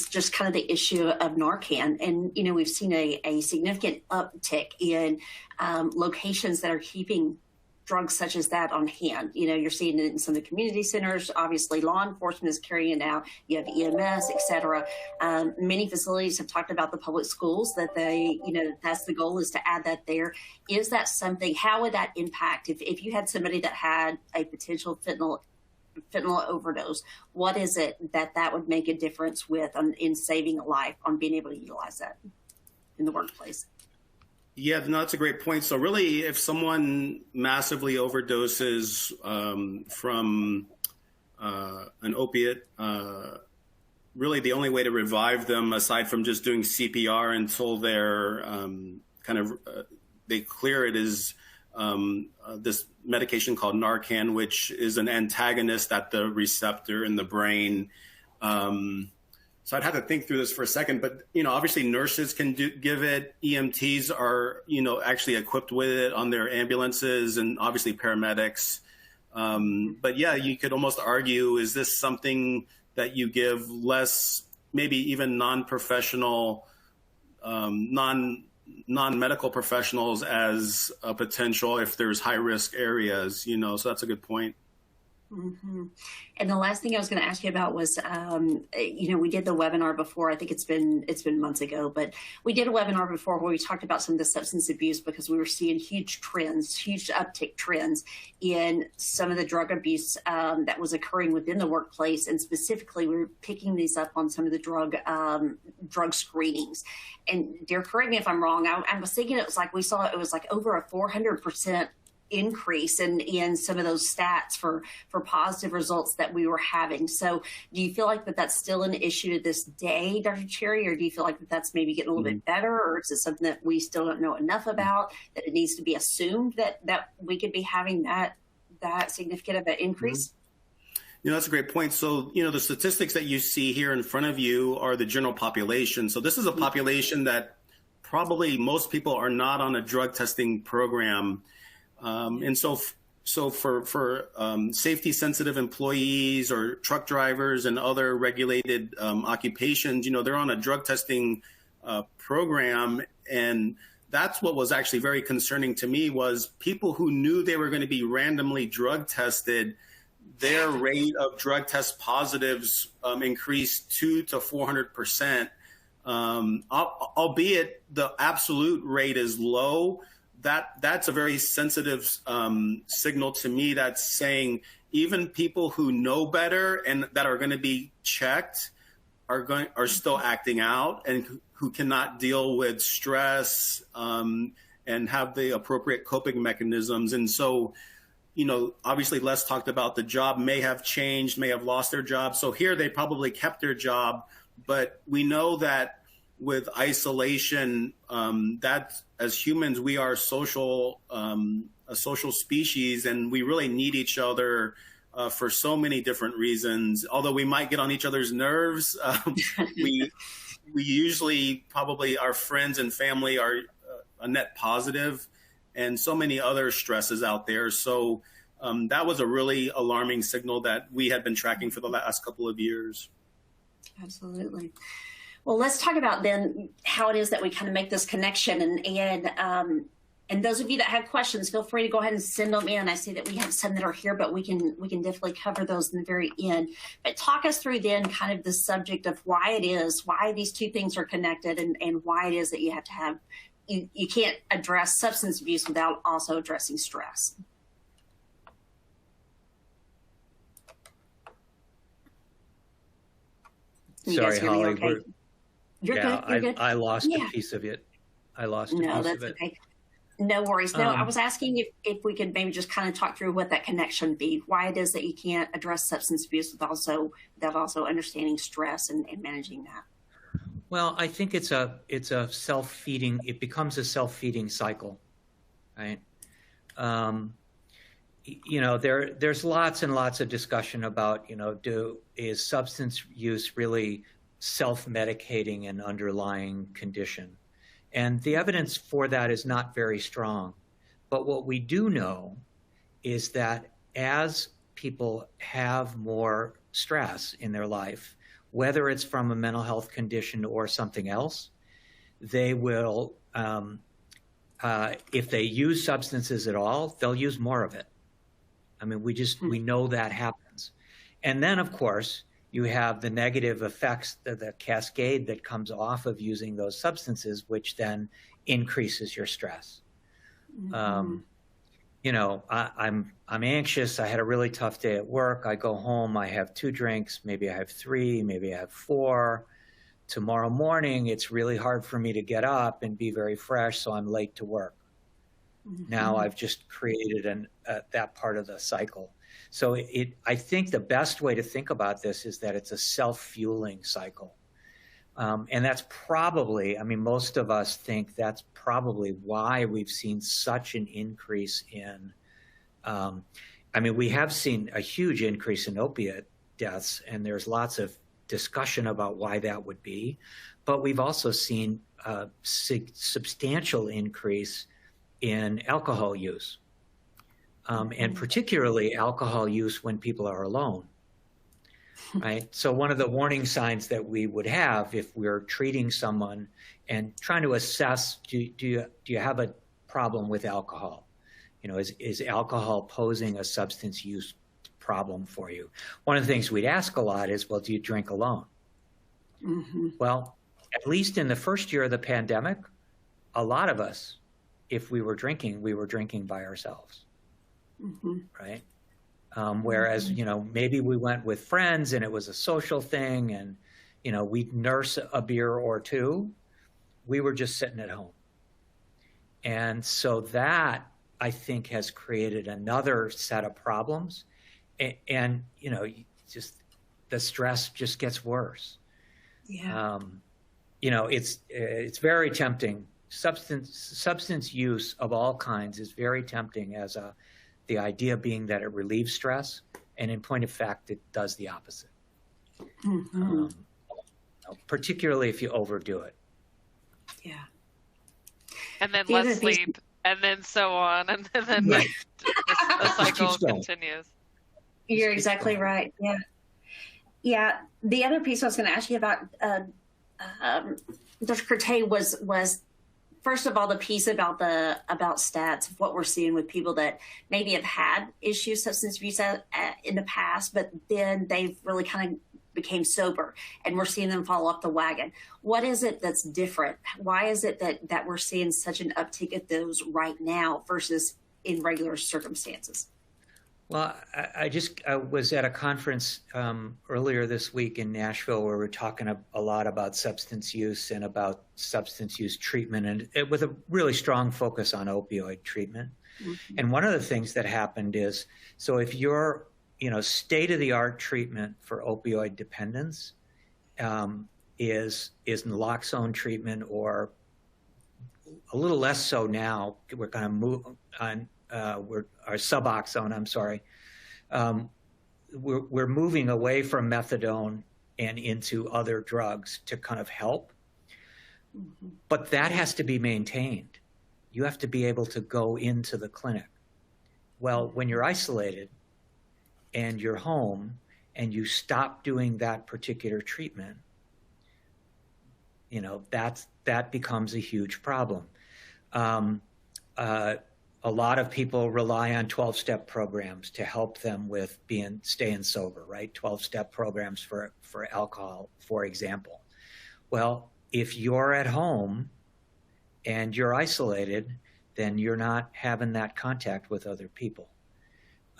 just kind of the issue of Narcan. And, we've seen a significant uptick in locations that are keeping drugs such as that on hand. You're seeing it in some of the community centers. Obviously, law enforcement is carrying it out. You have EMS, et cetera. Many facilities have talked about the public schools that that's the goal, is to add that there. Is that something, how would that impact if you had somebody that had a potential fentanyl overdose? What is it that would make a difference in saving a life, on being able to utilize that in the workplace? Yeah, no, that's a great point. So really, if someone massively overdoses from an opiate, really the only way to revive them, aside from just doing CPR until they're they clear it, is this medication called Narcan, which is an antagonist at the receptor in the brain. So I'd have to think through this for a second, but, obviously nurses can give it. EMTs are, actually equipped with it on their ambulances, and obviously paramedics. But yeah, you could almost argue, is this something that you give less, maybe even non-professional, non-medical professionals as a potential if there's high risk areas, so that's a good point. Mm-hmm. And the last thing I was going to ask you about was, we did the webinar before. I think it's been months ago, but we did a webinar before where we talked about some of the substance abuse, because we were seeing huge uptick trends in some of the drug abuse that was occurring within the workplace, and specifically we were picking these up on some of the drug screenings. And dear, correct me if I'm wrong. I was thinking it was like over a 400% increase in some of those stats for positive results that we were having. So do you feel like that's still an issue to this day, Dr. Cherry, or do you feel like that's maybe getting a little bit better, or is it something that we still don't know enough about, that it needs to be assumed that we could be having that significant of an increase? That's a great point. So, the statistics that you see here in front of you are the general population. So this is a population that probably most people are not on a drug testing program. And so for safety sensitive employees or truck drivers and other regulated occupations, they're on a drug testing program. And that's what was actually very concerning to me, was people who knew they were going to be randomly drug tested, their rate of drug test positives increased 200 to 400%. Albeit the absolute rate is low. That's a very sensitive signal to me, that's saying even people who know better and that are going to be checked are still acting out, and who cannot deal with stress and have the appropriate coping mechanisms. And so, obviously Les talked about the job may have changed, may have lost their job. So here they probably kept their job, but we know that with isolation, that as humans, we are a social species, and we really need each other for so many different reasons. Although we might get on each other's nerves, we usually, probably our friends and family are a net positive, and so many other stresses out there. So that was a really alarming signal that we had been tracking for the last couple of years. Absolutely. Well, let's talk about then how it is that we kind of make this connection. And those of you that have questions, feel free to go ahead and send them in. I see that we have some that are here, but we can definitely cover those in the very end. But talk us through then kind of the subject of why these two things are connected, and why it is that you have to have, you can't address substance abuse without also addressing stress. Sorry, Holly. Okay? You're good. I lost a piece of it. No, that's okay. No worries. No, I was asking if we could maybe just kind of talk through what that connection be, why it is that you can't address substance abuse without also understanding stress and managing that. Well, I think it's a self-feeding. It becomes a self-feeding cycle, right? There's lots and lots of discussion about, is substance use really self-medicating an underlying condition? And the evidence for that is not very strong. But what we do know is that as people have more stress in their life, whether it's from a mental health condition or something else, they will, if they use substances at all, they'll use more of it. I mean, we know that happens. And then, of course, you have the negative effects, the cascade that comes off of using those substances, which then increases your stress. You know, I'm anxious. I had a really tough day at work. I go home. I have 2 drinks. Maybe I have 3. Maybe I have 4. Tomorrow morning, it's really hard for me to get up and be very fresh, so I'm late to work. Now I've just created that part of the cycle. So I think the best way to think about this is that it's a self-fueling cycle. And that's probably, I mean, most of us think that's probably why we've seen such an increase in, I mean, we have seen a huge increase in opiate deaths, and there's lots of discussion about why that would be. But we've also seen a substantial increase in alcohol use, and particularly alcohol use when people are alone. Right. So one of the warning signs that we would have if we're treating someone and trying to assess, do you have a problem with alcohol? You know, is alcohol posing a substance use problem for you? One of the things we'd ask a lot is, well, do you drink alone? Well, at least in the first year of the pandemic, a lot of us, if we were drinking by ourselves. Right. Whereas, you know, maybe we went with friends and it was a social thing and, you know, we'd nurse a beer or 2. We were just sitting at home. And so that, I think, has created another set of problems. And you know, just the stress just gets worse. Yeah. You know, it's very tempting. Substance use of all kinds is very tempting as the idea being that it relieves stress, and in point of fact, it does the opposite. Particularly if you overdo it. Yeah. And then less sleep, and then so on, and then the cycle continues. You're exactly right. Yeah. Yeah. The other piece I was going to ask you about, Dr. Kertay, was first of all, the piece about stats of what we're seeing with people that maybe have had issues, substance abuse in the past, but then they've really kind of became sober and we're seeing them fall off the wagon. What is it that's different? Why is it that we're seeing such an uptick of those right now versus in regular circumstances? Well, I was at a conference earlier this week in Nashville where we're talking a lot about substance use and about substance use treatment, and with a really strong focus on opioid treatment. And one of the things that happened is, so if you're, you know, state-of-the-art treatment for opioid dependence is naloxone treatment, or a little less so now. We're going to move on. Our Suboxone, I'm sorry. We're moving away from methadone and into other drugs to kind of help. But that has to be maintained. You have to be able to go into the clinic. Well, when you're isolated and you're home and you stop doing that particular treatment, you know, that becomes a huge problem. A lot of people rely on 12-step programs to help them with staying sober, right? 12-step programs for alcohol, for example. Well, if you're at home and you're isolated, then you're not having that contact with other people.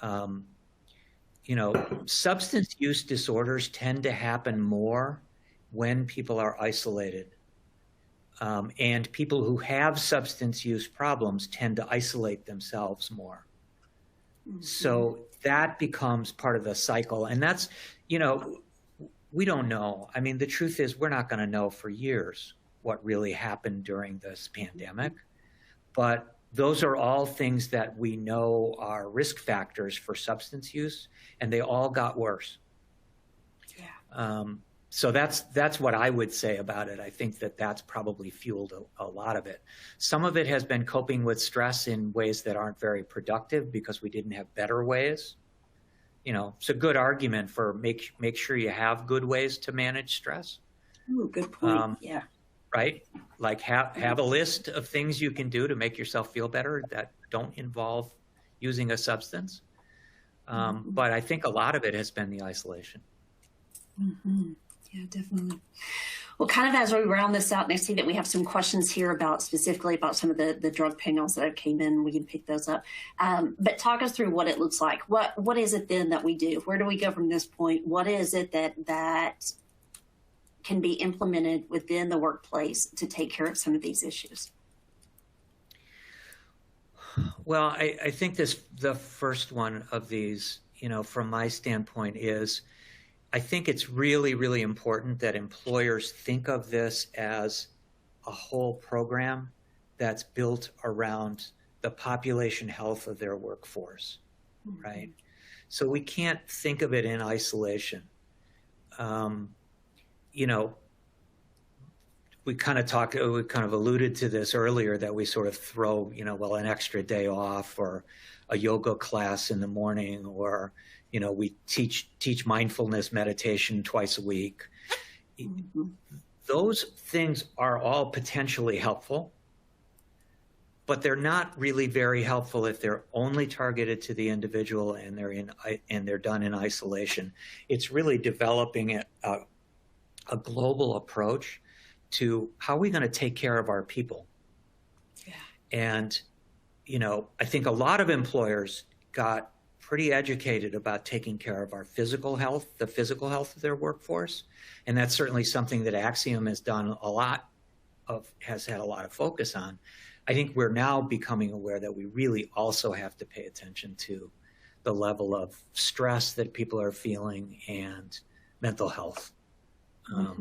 You know, substance use disorders tend to happen more when people are isolated. And people who have substance use problems tend to isolate themselves more. So that becomes part of the cycle. And that's, you know, we don't know. I mean, the truth is we're not going to know for years what really happened during this pandemic. But those are all things that we know are risk factors for substance use, and they all got worse. Yeah. So that's what I would say about it. I think that's probably fueled a lot of it. Some of it has been coping with stress in ways that aren't very productive because we didn't have better ways. It's a good argument for make sure you have good ways to manage stress. Ooh, good point. Yeah. Right? Like have a list of things you can do to make yourself feel better that don't involve using a substance. But I think a lot of it has been the isolation. Mm-hmm. Yeah, definitely. Well, kind of as we round this out, and I see that we have some questions here specifically about some of the drug panels that came in. We can pick those up. But talk us through what it looks like. What is it then that we do? Where do we go from this point? What is it that can be implemented within the workplace to take care of some of these issues? Well, I think the first one of these, from my standpoint is, I think it's really, really important that employers think of this as a whole program that's built around the population health of their workforce, right? So we can't think of it in isolation. We kind of alluded to this earlier, that we sort of throw, an extra day off or a yoga class in the morning, or we teach mindfulness meditation twice a week. Mm-hmm. Those things are all potentially helpful, but they're not really very helpful if they're only targeted to the individual and they're done in isolation. It's really developing a global approach to how are we going to take care of our people. Yeah. And, I think a lot of employers got pretty educated about taking care of our physical health, the physical health of their workforce. And that's certainly something that Axiom has done has had a lot of focus on. I think we're now becoming aware that we really also have to pay attention to the level of stress that people are feeling and mental health,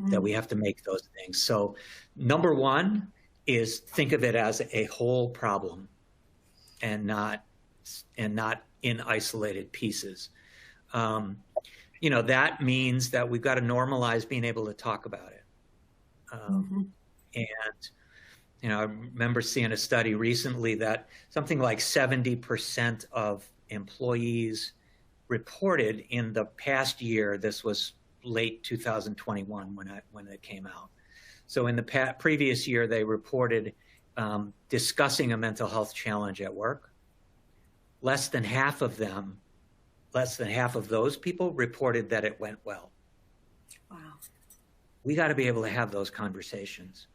that we have to make those things. So number one is think of it as a whole problem and not in isolated pieces. That means that we've got to normalize being able to talk about it. And, I remember seeing a study recently that something like 70% of employees reported in the past year, this was late 2021 when it came out. So in the previous year, they reported discussing a mental health challenge at work. Less than half of those people reported that it went well. Wow. We got to be able to have those conversations.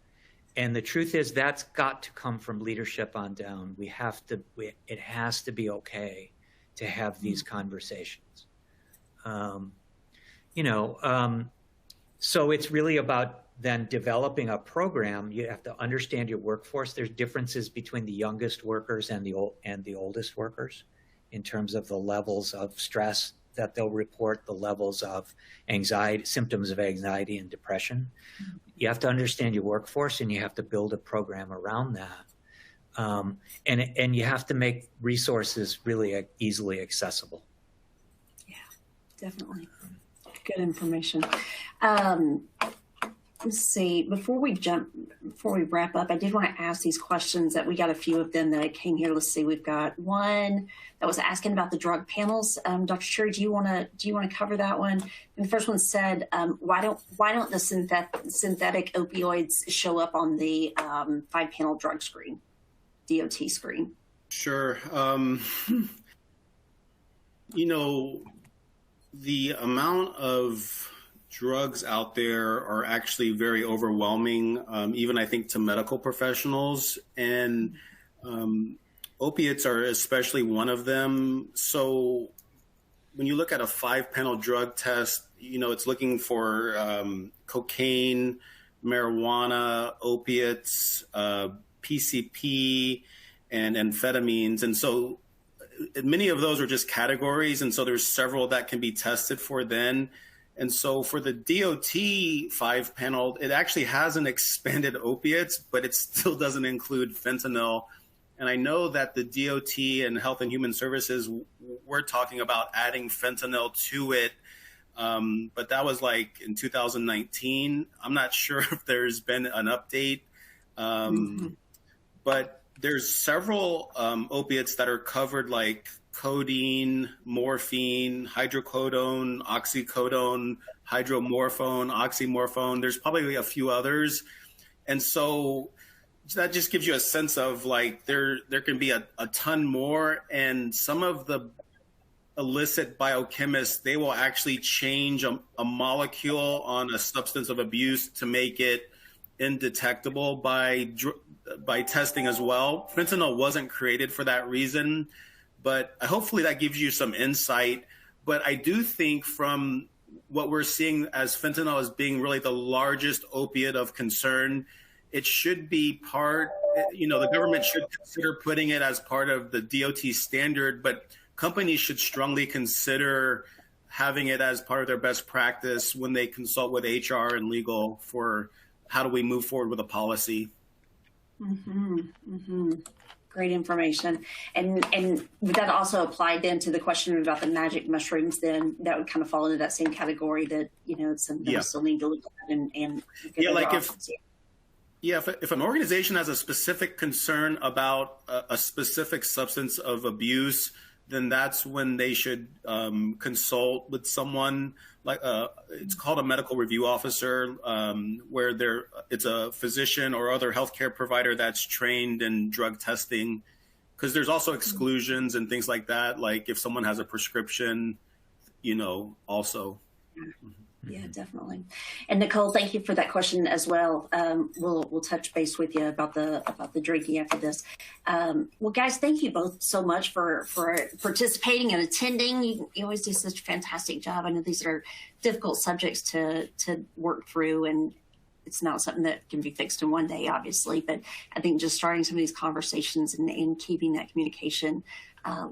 And the truth is that's got to come from leadership on down. It has to be okay to have these conversations. So it's really about then developing a program. You have to understand your workforce. There's differences between the youngest workers and the oldest workers in terms of the levels of stress that they'll report, the levels of anxiety, symptoms of anxiety and depression. Mm-hmm. You have to understand your workforce, and you have to build a program around that. And you have to make resources really easily accessible. Yeah, definitely. Good information. Let's see, before we wrap up, I did want to ask these questions that we got a few of them that I came here. Let's see, we've got one that was asking about the drug panels. Dr. Cherry, do you want to cover that one? And the first one said, why don't the synthetic opioids show up on the 5-panel drug screen, DOT screen? Sure. The amount of drugs out there are actually very overwhelming, even I think to medical professionals, and opiates are especially one of them. So when you look at a 5-panel drug test, it's looking for cocaine, marijuana, opiates, PCP, and amphetamines. And so many of those are just categories. And so there's several that can be tested for then. And so for the DOT 5-panel, it actually hasn't expanded opiates, but it still doesn't include fentanyl. And I know that the DOT and Health and Human Services, we're talking about adding fentanyl to it. but that was like in 2019. I'm not sure if there's been an update, but there's several opiates that are covered, like codeine, morphine, hydrocodone, oxycodone, hydromorphone, oxymorphone. There's probably a few others. And so that just gives you a sense of like there can be a ton more. And some of the illicit biochemists, they will actually change a molecule on a substance of abuse to make it indetectable by testing as well. Fentanyl wasn't created for that reason, but hopefully that gives you some insight. But I do think from what we're seeing as fentanyl as being really the largest opiate of concern, it should be part, the government should consider putting it as part of the DOT standard, but companies should strongly consider having it as part of their best practice when they consult with HR and legal for how do we move forward with a policy. Great information. And would that also apply then to the question about the magic mushrooms? Then that would kind of fall into that same category that, it's something that we still need to look at and like if an organization has a specific concern about a specific substance of abuse, then that's when they should consult with someone like it's called a medical review officer, where it's a physician or other healthcare provider that's trained in drug testing, because there's also exclusions and things like that. Like if someone has a prescription, also. Yeah, definitely. And Nicole, thank you for that question as well. We'll touch base with you about the drinking after this. Well, guys, thank you both so much for participating and attending. You always do such a fantastic job. I know these are difficult subjects to work through, and it's not something that can be fixed in one day, obviously. But I think just starting some of these conversations and keeping that communication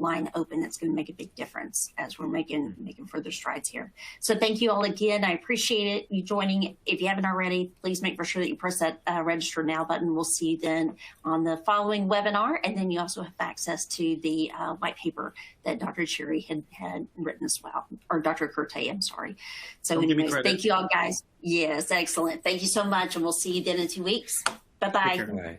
line open, it's going to make a big difference as we're making further strides here. So thank you all again. I appreciate it, you joining. If you haven't already, please make sure that you press that register now button. We'll see you then on the following webinar. And then you also have access to the white paper that Dr. Cherry had written as well, or Dr. Kertay, I'm sorry. So anyways, thank you all, guys. Yes, excellent. Thank you so much. And we'll see you then in 2 weeks. Bye-bye. Bye.